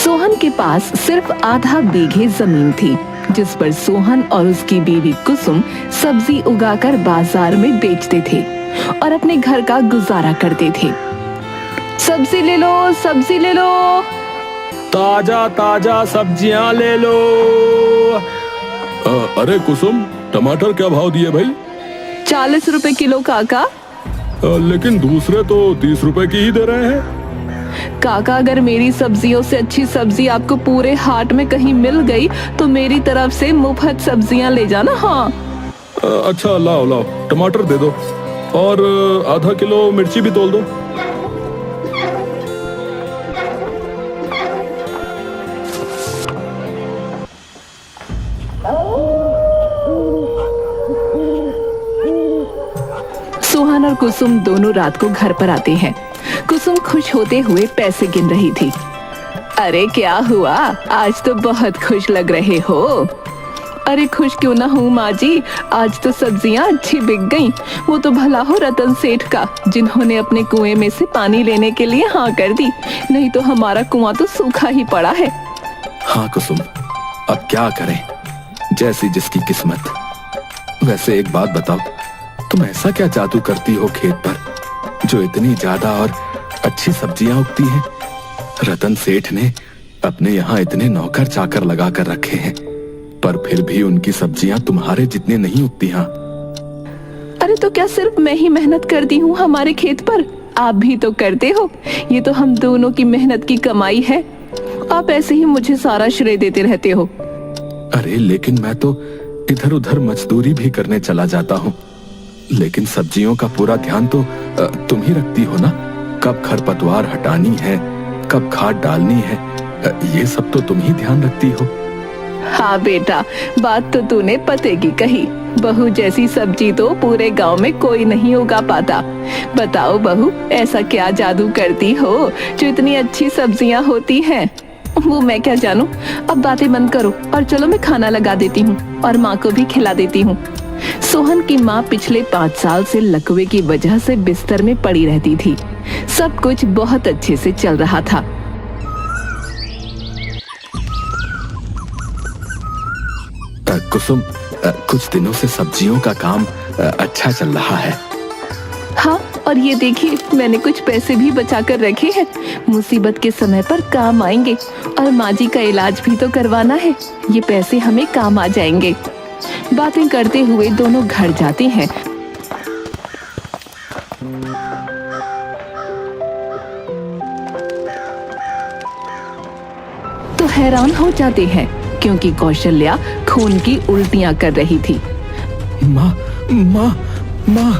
सोहन के पास सिर्फ आधा बीघे जमीन थी, जिस पर सोहन और उसकी बीवी कुसुम सब्जी उगाकर बाजार में बेचते थे और अपने घर का गुजारा करते थे। सब्जी ले लो, सब्जी ले लो, ताजा ताजा सब्जियां ले लो। अरे कुसुम, टमाटर क्या भाव दिए भाई? 40 रुपए किलो काका। लेकिन दूसरे तो 30 रुपए की ही दे रहे हैं। काका, अगर मेरी सब्जियों से अच्छी सब्जी आपको पूरे हाट में कहीं मिल गई तो मेरी तरफ से मुफ्त सब्जियां ले जाना। हाँ अच्छा, लाओ लाओ, टमाटर दे दो और आधा किलो मिर्ची भी तोल दो। सोहन और कुसुम दोनों रात को घर पर आते हैं। कुसुम खुश होते हुए पैसे गिन रही थी। अरे क्या हुआ, आज तो बहुत खुश लग रहे हो। अरे खुश क्यों ना हूँ माँ जी, आज तो सब्जियाँ अच्छी बिक गईं। वो तो भला हो रतन सेठ का, जिन्होंने अपने कुएं में से पानी लेने के लिए हाँ कर दी, नहीं तो हमारा कुआं तो सूखा ही पड़ा है। हाँ कुसुम, अब क्या करें, जैसी जिसकी किस्मत। वैसे एक बात बताओ, तुम ऐसा क्या जादू करती हो खेत पर जो इतनी ज्यादा और अच्छी सब्जियां उगती हैं? रतन सेठ ने अपने यहाँ इतने नौकर चाकर लगा कर रखे हैं, पर फिर भी उनकी सब्जियां तुम्हारे जितने नहीं उगती। हाँ, अरे तो क्या सिर्फ मैं ही मेहनत करती हूँ हमारे खेत पर? आप भी तो करते हो। ये तो हम दोनों की मेहनत की कमाई है। आप ऐसे ही मुझे सारा श्रेय देते रहते हो। अरे लेकिन मैं तो इधर उधर मजदूरी भी करने चला जाता हूँ, लेकिन सब्जियों का पूरा ध्यान तो तुम ही रखती हो ना। कब खरपतवार हटानी है, कब खाद डालनी है, ये सब तो तुम ही ध्यान रखती हो। हाँ बेटा, बात तो तूने पते की कही। बहू जैसी सब्जी तो पूरे गांव में कोई नहीं उगा पाता। बताओ बहू, ऐसा क्या जादू करती हो जो इतनी अच्छी सब्जियां होती हैं? वो मैं क्या जानूं। अब बातें बंद करो और चलो मैं खाना लगा देती हूँ और माँ को भी खिला देती हूँ। सोहन की माँ पिछले 5 साल से लकवे की वजह से बिस्तर में पड़ी रहती थी। सब कुछ बहुत अच्छे से चल रहा था। कुसुम, कुछ दिनों से सब्जियों का काम अच्छा चल रहा है। हाँ, और ये देखिए, मैंने कुछ पैसे भी बचा कर रखे हैं। मुसीबत के समय पर काम आएंगे और माँ जी का इलाज भी तो करवाना है। ये पैसे हमें काम आ जाएंगे। बातें करते हुए दोनों घर जाते हैं। तो हैरान हो जाते हैं क्योंकि कौशल्या खून की उल्टियां कर रही थी। माँ, माँ, माँ,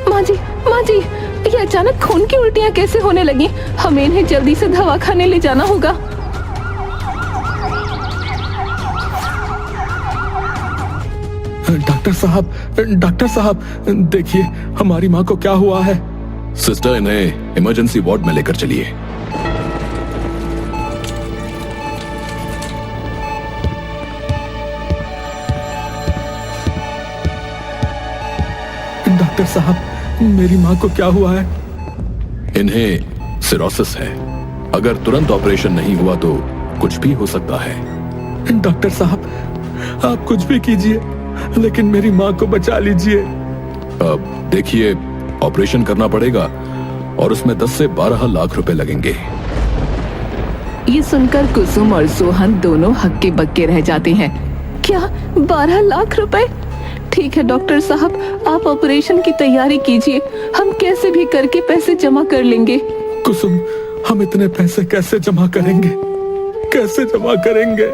माँ जी, ये अचानक खून की उल्टियां कैसे होने लगी? हमें इन्हें जल्दी से दवाखाने ले जाना होगा। डॉक्टर साहब, देखिए हमारी माँ को क्या हुआ है। सिस्टर, इन्हें इमरजेंसी वार्ड में लेकर चलिए। डॉक्टर साहब, मेरी माँ को क्या हुआ है? इन्हें सिरोसिस है। अगर तुरंत ऑपरेशन नहीं हुआ तो कुछ भी हो सकता है। डॉक्टर साहब, आप कुछ भी कीजिए, लेकिन मेरी माँ को बचा लीजिए। अब देखिए, ऑपरेशन करना पड़ेगा और उसमें 10 से 12 लाख रुपए लगेंगे। ये सुनकर कुसुम और सोहन दोनों हक्के बक्के रह जाते हैं। क्या 12 लाख रुपए? ठीक है डॉक्टर साहब, आप ऑपरेशन की तैयारी कीजिए। हम कैसे भी करके पैसे जमा कर लेंगे। कुसुम, हम इतने पैसे कैसे जमा करेंगे? कैसे जमा करेंगे?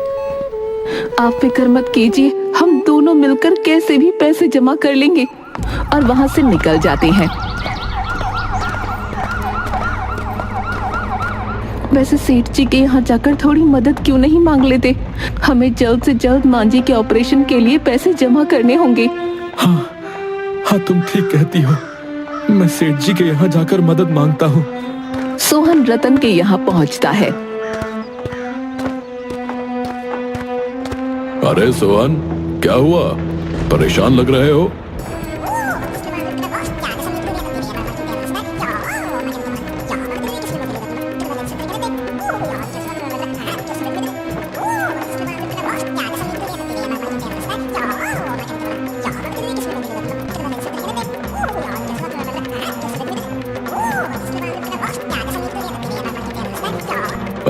आप फिक्र मत कीजिए, हम दोनों मिलकर कैसे भी पैसे जमा कर लेंगे। और वहां से निकल जाते हैं। वैसे सेठ जी के यहाँ जाकर थोड़ी मदद क्यों नहीं मांग लेते? हमें जल्द से जल्द माँ जी के ऑपरेशन के लिए पैसे जमा करने होंगे। हाँ, तुम ठीक कहती हो। मैं सेठ जी के यहाँ जाकर मदद मांगता हूँ। सोहन रतन के यहाँ पहुँचता है। अरे सोहन, क्या हुआ? परेशान लग रहे हो?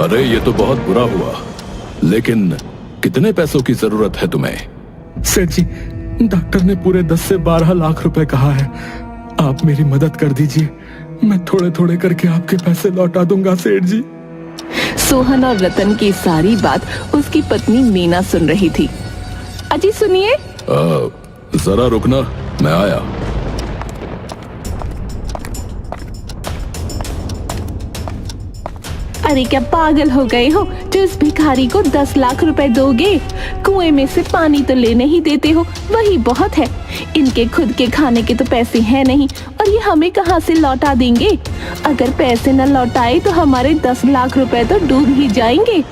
अरे ये तो बहुत बुरा हुआ, लेकिन कितने पैसों की जरूरत है तुम्हें? सेठ जी, डॉक्टर ने पूरे 10 से 12 लाख रुपए कहा है। आप मेरी मदद कर दीजिए, मैं थोड़े थोड़े करके आपके पैसे लौटा दूंगा सेठ जी। सोहन और रतन की सारी बात उसकी पत्नी मीना सुन रही थी। अजी सुनिए। जरा रुकना, मैं आया। अरे क्या पागल हो गए हो जो इस भिखारी को 10 लाख रुपए दोगे? कुएं में से पानी तो लेने ही देते हो, वही बहुत है। इनके खुद के खाने के तो पैसे हैं नहीं, और ये हमें कहाँ से लौटा देंगे? अगर पैसे न लौटाए तो हमारे 10 लाख रुपए तो डूब ही जाएंगे।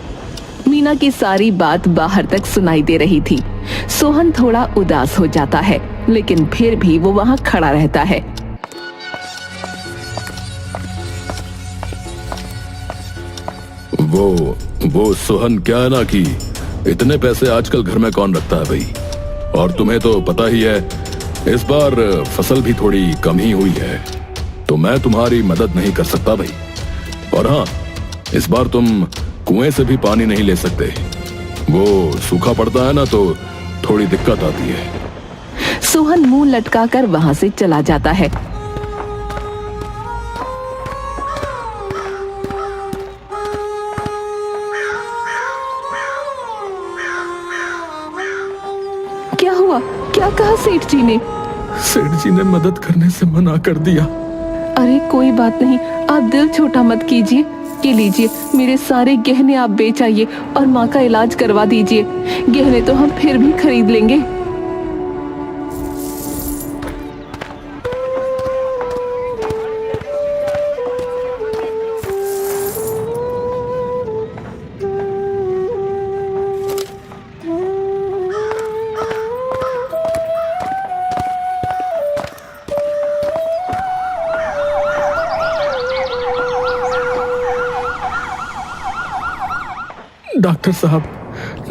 मीना की सारी बात बाहर तक सुनाई दे रही थी। सोहन थोड़ा उदास हो जाता है, लेकिन फिर भी वो वहाँ खड़ा रहता है। वो सोहन क्या है ना कि इतने पैसे आजकल घर में कौन रखता है भाई। और तुम्हें तो पता ही है, इस बार फसल भी थोड़ी कम ही हुई है, तो मैं तुम्हारी मदद नहीं कर सकता भाई। और हाँ, इस बार तुम कुएं से भी पानी नहीं ले सकते, वो सूखा पड़ता है ना, तो थोड़ी दिक्कत आती है। सोहन मुंह लटकाकर वहां से चला जाता है। क्या हुआ? क्या कहा सेठ जी ने? सेठ जी ने मदद करने से मना कर दिया। अरे कोई बात नहीं, आप दिल छोटा मत कीजिए। ये लीजिए, मेरे सारे गहने आप बेच आइए और माँ का इलाज करवा दीजिए। गहने तो हम फिर भी खरीद लेंगे।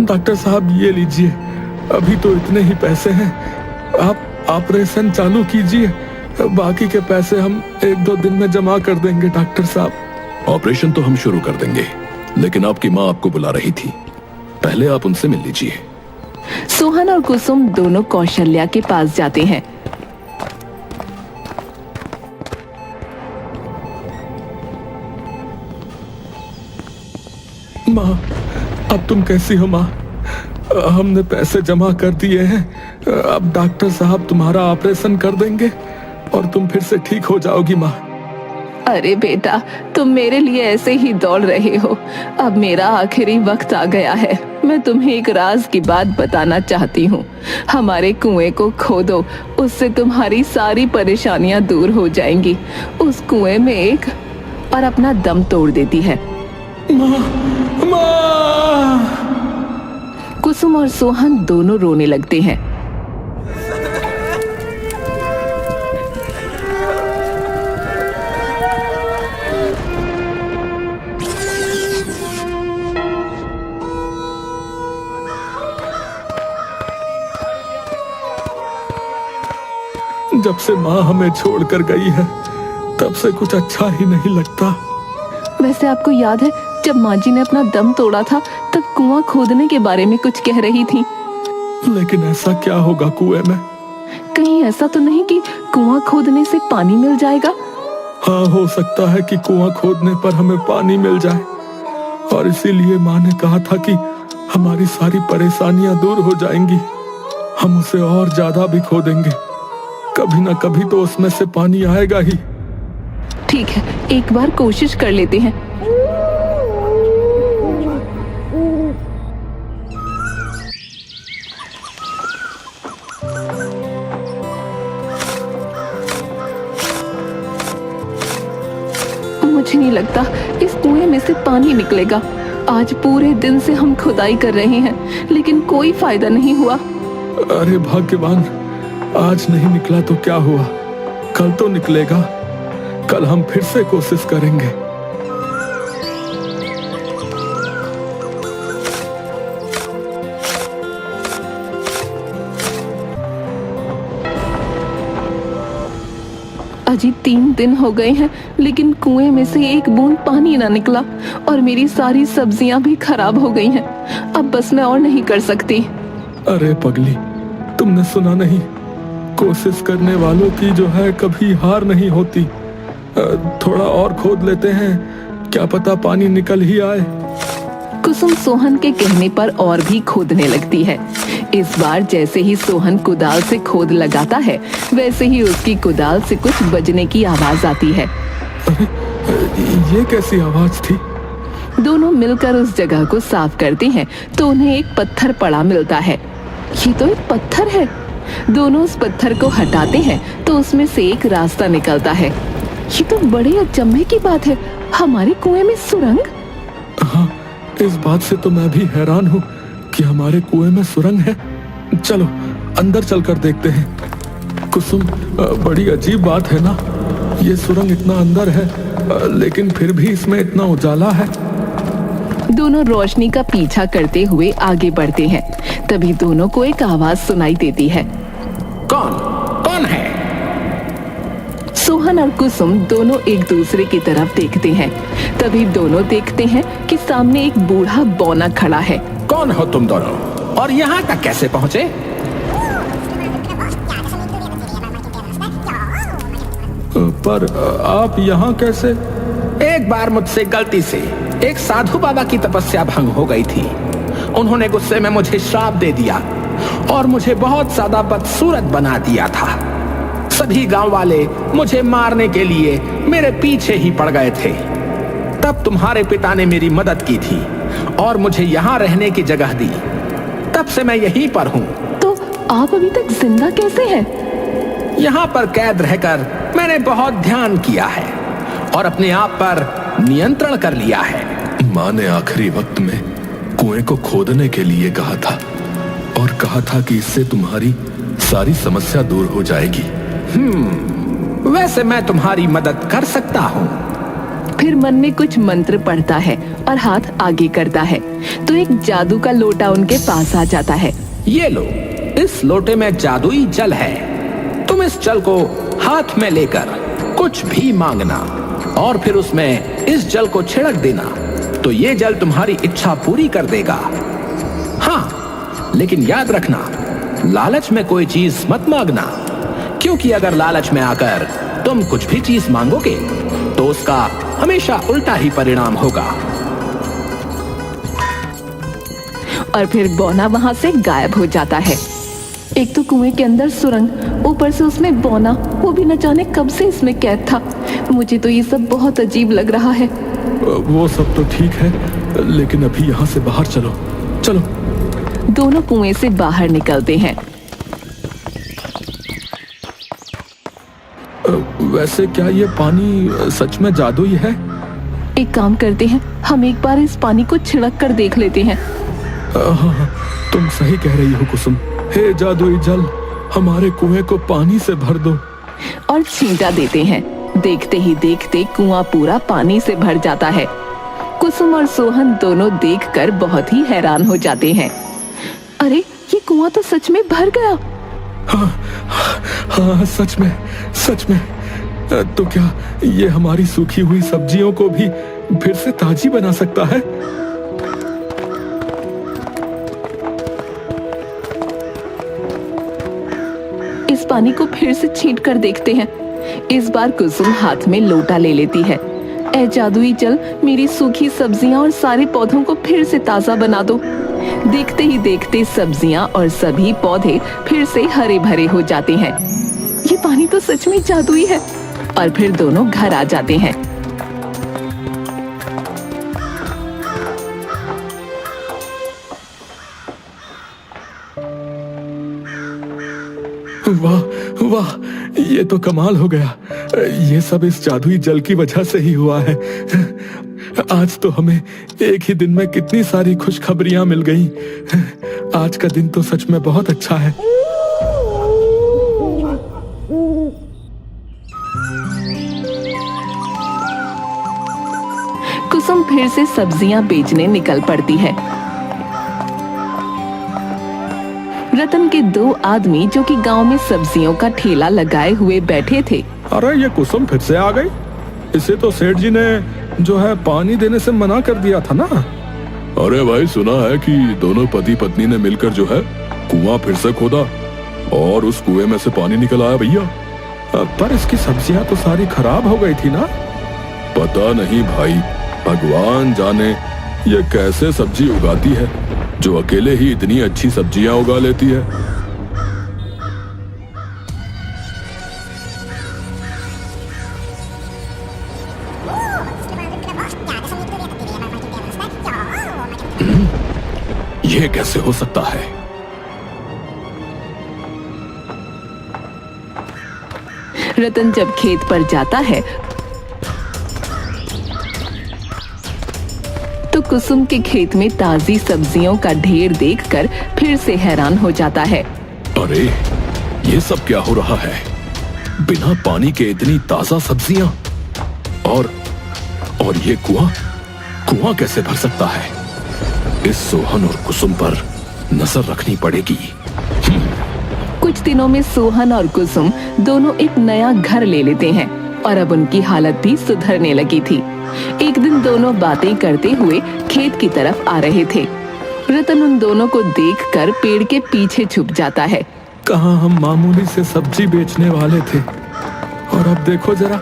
डॉक्टर साहब ये लीजिए, अभी तो इतने ही पैसे हैं, आप ऑपरेशन चालू कीजिए, बाकी के पैसे हम 1-2 दिन में जमा कर देंगे। डॉक्टर साहब, ऑपरेशन तो हम शुरू कर देंगे, लेकिन आपकी माँ आपको बुला रही थी, पहले आप उनसे मिल लीजिए। सोहन और कुसुम दोनों कौशल्या के पास जाते हैं। माँ, अब तुम कैसी हो माँ? हमने पैसे जमा कर दिए हैं, अब डॉक्टर साहब तुम्हारा ऑपरेशन कर देंगे और तुम फिर से ठीक हो जाओगी माँ। अरे बेटा, तुम मेरे लिए ऐसे ही दौड़ रहे हो। अब मेरा आखिरी वक्त आ गया है। मैं तुम्हें एक राज की बात बताना चाहती हूँ। हमारे कुएं को खोदो, उससे तुम्हारी सारी परेशानियां दूर हो जाएंगी। उस कुएं में एक और अपना दम तोड़ देती है। माँ, माँ! कुसुम और सोहन दोनों रोने लगते हैं। जब से माँ हमें छोड़कर गई है, तब से कुछ अच्छा ही नहीं लगता। वैसे आपको याद है, जब माँ जी ने अपना दम तोड़ा था, तब कुआं खोदने के बारे में कुछ कह रही थी। लेकिन ऐसा क्या होगा कुएं में? कहीं ऐसा तो नहीं कि कुआं खोदने से पानी मिल जाएगा? हाँ, हो सकता है कि कुआं खोदने पर हमें पानी मिल जाए, और इसीलिए माँ ने कहा था कि हमारी सारी परेशानियां दूर हो जाएंगी। हम उसे और ज्यादा भी खोदेंगे, कभी ना कभी तो उसमें से पानी आएगा ही। ठीक है, एक बार कोशिश कर लेते हैं। मुझे नहीं लगता इस कुएं में से पानी निकलेगा। आज पूरे दिन से हम खुदाई कर रहे हैं, लेकिन कोई फायदा नहीं हुआ। अरे भाग्यवान, आज नहीं निकला तो क्या हुआ, कल तो निकलेगा। कल हम फिर से कोशिश करेंगे। अजी 3 दिन हो गए हैं, लेकिन कुएं में से एक बूंद पानी ना निकला और मेरी सारी सब्जियां भी खराब हो गई हैं। अब बस मैं और नहीं कर सकती। अरे पगली, तुमने सुना नहीं, कोशिश करने वालों की जो है कभी हार नहीं होती। थोड़ा और खोद लेते हैं, क्या पता पानी निकल ही आए। कुसुम सोहन के कहने पर और भी खोदने लगती है। इस बार जैसे ही सोहन कुदाल से खोद लगाता है, वैसे ही उसकी कुदाल से कुछ बजने की आवाज आती है। अरे ये कैसी आवाज थी? दोनों मिलकर उस जगह को साफ करते हैं तो उन्हें एक पत्थर पड़ा मिलता है। ये तो एक पत्थर है। दोनों उस पत्थर को हटाते हैं तो उसमें से एक रास्ता निकलता है। ये तो बड़े अचंभे की बात है, हमारे कुएं में सुरंग। हाँ, इस बात से तो मैं भी हैरान हूँ कि हमारे कुएं में सुरंग है। चलो अंदर चलकर देखते हैं। कुसुम, बड़ी अजीब बात है ना, ये सुरंग इतना अंदर है लेकिन फिर भी इसमें इतना उजाला है। दोनों रोशनी का पीछा करते हुए आगे बढ़ते हैं। तभी दोनों को एक आवाज सुनाई देती है। कौन है? सोहन और कुसुम दोनों एक दूसरे की तरफ देखते हैं। तभी दोनों देखते हैं कि सामने एक बूढ़ा बौना खड़ा है। कौन हो तुम दोनों और यहाँ तक कैसे पहुँचे? पर आप यहाँ कैसे? एक बार मुझसे गलती से एक साधु बाबा की तपस्या भंग हो गई थी। उन्होंने गुस्से में मुझे श्राप दे दिया और मुझे बहुत ज्यादा बदसूरत बना दिया था। सभी गांव वाले मुझे मारने के लिए मेरे पीछे ही पड़ गए थे। तब तुम्हारे पिता ने मेरी मदद की थी और मुझे यहाँ रहने की जगह दी। तब से मैं यहीं पर हूँ। तो आप अभी तक जिंदा कैसे हैं? यहाँ पर कैद रहकर मैंने बहुत ध्यान किया है और अपने आप पर नियंत्रण कर लिया है। माँ ने आखिरी वक्त में कुएं को खोदने के लिए कहा था और कहा था कि इससे तुम्हारी सारी समस्या दूर हो जाएगी। वैसे मैं तुम्हारी मदद कर सकता हूँ। फिर मन में कुछ मंत्र पढ़ता है और हाथ आगे करता है तो एक जादू का लोटा उनके पास आ जाता है। ये लो, इस लोटे में जादुई जल है। तुम इस जल को हाथ में लेकर कुछ भी मांगना और फिर उसमें इस जल को छिड़क देना तो ये जल तुम्हारी इच्छा पूरी कर देगा। हाँ, लेकिन याद रखना, लालच में कोई चीज मत मांगना, क्योंकि अगर लालच में आकर तुम कुछ भी चीज मांगोगे तो उसका हमेशा उल्टा ही परिणाम होगा। और फिर बौना वहां से गायब हो जाता है। एक तो कुएं के अंदर सुरंग, ऊपर से उसमें बौना, वो भी न जाने कब से इसमें कैद था। मुझे तो ये सब बहुत अजीब लग रहा है। वो सब तो ठीक है, लेकिन अभी यहाँ से बाहर चलो। चलो। दोनों कुएं से बाहर निकलते हैं। वैसे क्या ये पानी सच में जादुई है? एक काम करते हैं, हम एक बार इस पानी को छिड़क कर देख लेते हैं। हाँ, तुम सही कह रही हो कुसुम। हे जादुई जल, हमारे कुएं को पानी से भर दो। और छींटा देते हैं। देखते ही देखते कुआं पूरा पानी से भर जाता है। कुसुम और सोहन दोनों देखकर बहुत ही हैरान हो जाते हैं। अरे, ये कुआं तो सच में भर गया। हाँ, सच में, सच में। तो क्या ये हमारी सूखी हुई सब्जियों को भी फिर से ताजी बना सकता है? इस पानी को फिर से छींट कर देखते हैं। इस बार कुसुम हाथ में लोटा ले लेती है। ऐ जादुई जल, मेरी सूखी सब्जियां और सारे पौधों को फिर से ताजा बना दो। देखते ही देखते सब्जियां और सभी पौधे फिर से हरे भरे हो जाते हैं। ये पानी तो सच में जादुई है। और फिर दोनों घर आ जाते हैं। वाह वाह, ये तो कमाल हो गया। ये सब इस जादुई जल की वजह से ही हुआ है। आज तो हमें एक ही दिन में कितनी सारी खुशखबरियां मिल गई। आज का दिन तो सच में बहुत अच्छा है। कुसुम फिर से सब्जियां बेचने निकल पड़ती है। रतन के दो आदमी जो कि गांव में सब्जियों का ठेला लगाए हुए बैठे थे, अरे ये कुसुम फिर से आ गई। इसे तो सेठ जी ने जो है पानी देने से मना कर दिया था ना। अरे भाई, सुना है कि दोनों पति पत्नी ने मिलकर जो है कुआं फिर से खोदा और उस कुएं में से पानी निकल आया भैया। पर इसकी सब्जियां तो सारी खराब हो गई थी ना। पता नहीं भाई, भगवान जाने ये कैसे सब्जी उगाती है जो अकेले ही इतनी अच्छी सब्जियां उगा लेती है। ये कैसे हो सकता है? रतन जब खेत पर जाता है तो कुसुम के खेत में ताजी सब्जियों का ढेर देखकर फिर से हैरान हो जाता है। अरे ये सब क्या हो रहा है? बिना पानी के इतनी ताजा सब्जियां और ये कुआं कैसे भर सकता है? इस सोहन और कुसुम पर नजर रखनी पड़ेगी। कुछ दिनों में सोहन और कुसुम दोनों एक नया घर ले लेते हैं और अब उनकी हालत भी सुधरने लगी थी। एक दिन दोनों बातें करते हुए खेत की तरफ आ रहे थे। रतन उन दोनों को देखकर पेड़ के पीछे छुप जाता है। कहाँ हम मामूली से सब्जी बेचने वाले थे और अब देखो जरा,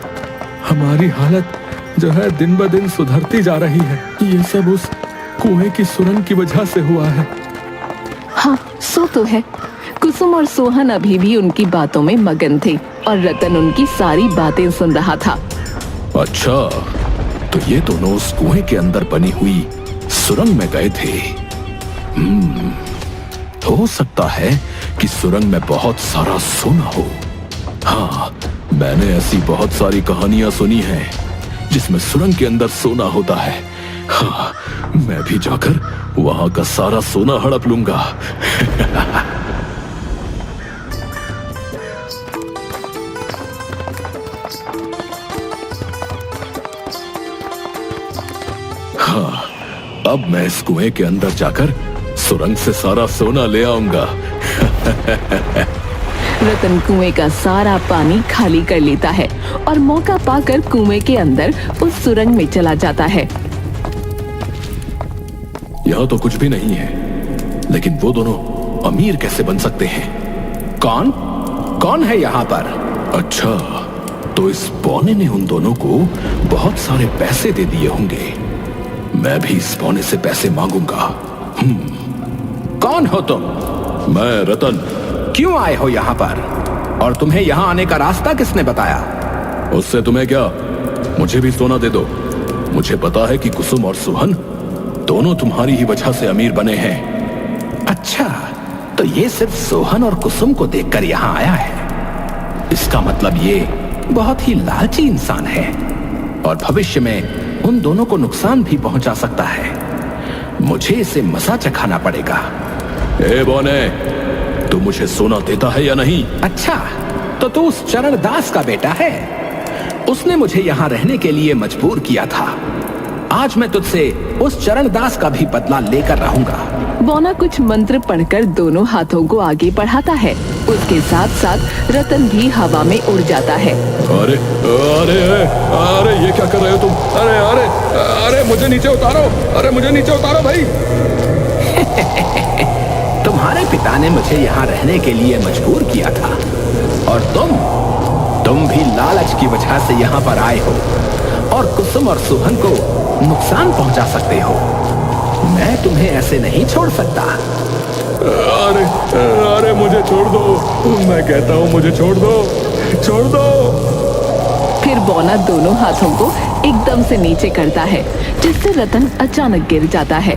हमारी हालत जो है दिन ब दिन सुधरती जा रही है। ये सब उस कुएं की सुरंग की वजह से हुआ है। हाँ, सो तो है। कुसुम और सोहन अभी भी उनकी बातों में मगन थे और रतन उनकी सारी बातें सुन रहा था। अच्छा, तो ये दोनों उस कुएं के अंदर बनी हुई सुरंग में गए थे। हो सकता है कि सुरंग में बहुत सारा सोना हो। हाँ, मैंने ऐसी बहुत सारी कहानियां सुनी हैं जिसमें सुरंग के अंदर सोना होता है। हाँ, मैं भी जाकर वहां का सारा सोना हड़प लूंगा। हाँ, अब मैं इस कुएं के अंदर जाकर सुरंग से सारा सोना ले आऊंगा। रतन कुएं का सारा पानी खाली कर लेता है और मौका पाकर कुएं के अंदर उस सुरंग में चला जाता है। यहाँ तो कुछ भी नहीं है, लेकिन वो दोनों अमीर कैसे बन सकते हैं? कौन है यहाँ पर? अच्छा, तो इस पौने ने उन दोनों को बहुत सारे पैसे दे दिए होंगे। मैं भी इस पौने से पैसे मांगूंगा। कौन हो तुम? मैं रतन। क्यों आए हो यहाँ पर? और तुम्हें यहाँ आने का रास्ता किसने बताया? उससे तुम्हें क्या? मुझे भी सोना दे दो। मुझे पता है कि कुसुम और सोहन दोनों तुम्हारी ही वजह से अमीर बने हैं। अच्छा, तो ये सिर्फ सोहन और कुसुम को देखकर यहाँ आया है। इसका मतलब ये बहुत ही लालची इंसान है और भविष्य में उन दोनों को नुकसान भी पहुंचा सकता है। मुझे इसे मजा चखाना पड़ेगा। ए बोने, तू मुझे सोना देता है या नहीं? अच्छा, तो तू उस चरण दास का बेटा है। उसने मुझे यहाँ रहने के लिए मजबूर किया था। आज मैं तुझसे उस चरण दास का भी बदला लेकर रहूंगा। बोना कुछ मंत्र पढ़कर दोनों हाथों को आगे बढ़ाता है। उसके साथ साथ रतन भी हवा में उड़ जाता है। अरे अरे अरे, ये क्या कर रहे हो तुम? अरे अरे अरे, मुझे नीचे उतारो। अरे मुझे नीचे उतारो भाई। तुम्हारे पिता ने मुझे यहाँ रहने के लिए मजबूर किया था और तुम भी लालच की वजह से यहाँ पर आए हो और कुसुम और सोहन को नुकसान पहुंचा सकते हो। मैं तुम्हें ऐसे नहीं छोड़ सकता। अरे अरे, मुझे छोड़ दो। मैं कहता हूँ मुझे छोड़ दो, छोड़ दो। फिर बौना दोनों हाथों को एकदम से नीचे करता है, जिससे रतन अचानक गिर जाता है।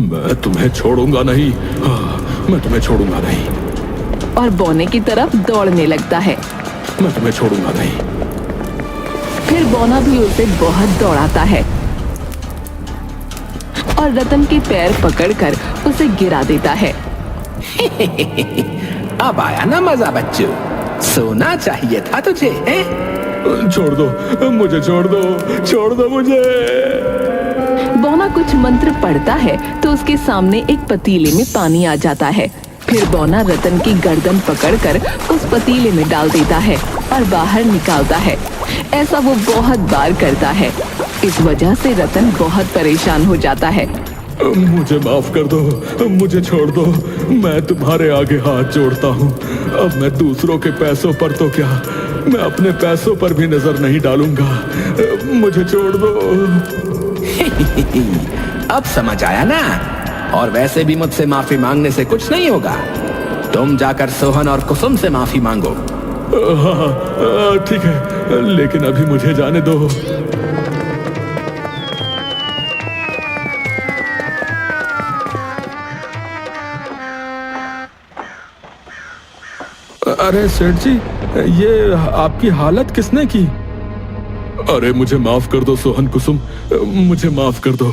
मैं तुम्हें छोड़ूंगा नहीं। हाँ, मैं तुम्हें छोड़ूंगा नहीं। और बौने की तरफ दौड़ने लगता है। मैं तुम्हें छोड़ूंगा नहीं। फिर बौना भी उसे बहुत दौड़ाता है और रतन के पैर पकड़कर उसे गिरा देता है। अब आया ना मजा बच्चू? सोना चाहिए था तुझे, हैं? छोड़ दो मुझे, छोड़ दो, छोड़ दो मुझे। बौना कुछ मंत्र पढ़ता है तो उसके सामने एक पतीले में पानी आ जाता है। फिर बौना रतन की गर्दन पकड़कर उस पतीले में डाल देता है और बाहर निकालता है। ऐसा वो बहुत बार करता है। इस वजह से रतन बहुत परेशान हो जाता है। मुझे माफ कर दो, मुझे छोड़ दो। मैं तुम्हारे आगे हाथ जोड़ता हूँ। अब मैं दूसरों के पैसों पर तो क्या, मैं अपने पैसों पर भी नजर नहीं डालूंगा। मुझे छोड़ दो। अब समझ आया ना? और वैसे भी मुझसे माफी मांगने से कुछ नहीं होगा। तुम जाकर सोहन और कुसुम से माफी मांगो। हाँ, ठीक है, लेकिन अभी मुझे जाने दो। अरे सेठ जी, ये आपकी हालत किसने की? अरे मुझे माफ कर दो सोहन कुसुम, मुझे माफ कर दो।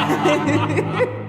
Ha ha ha ha!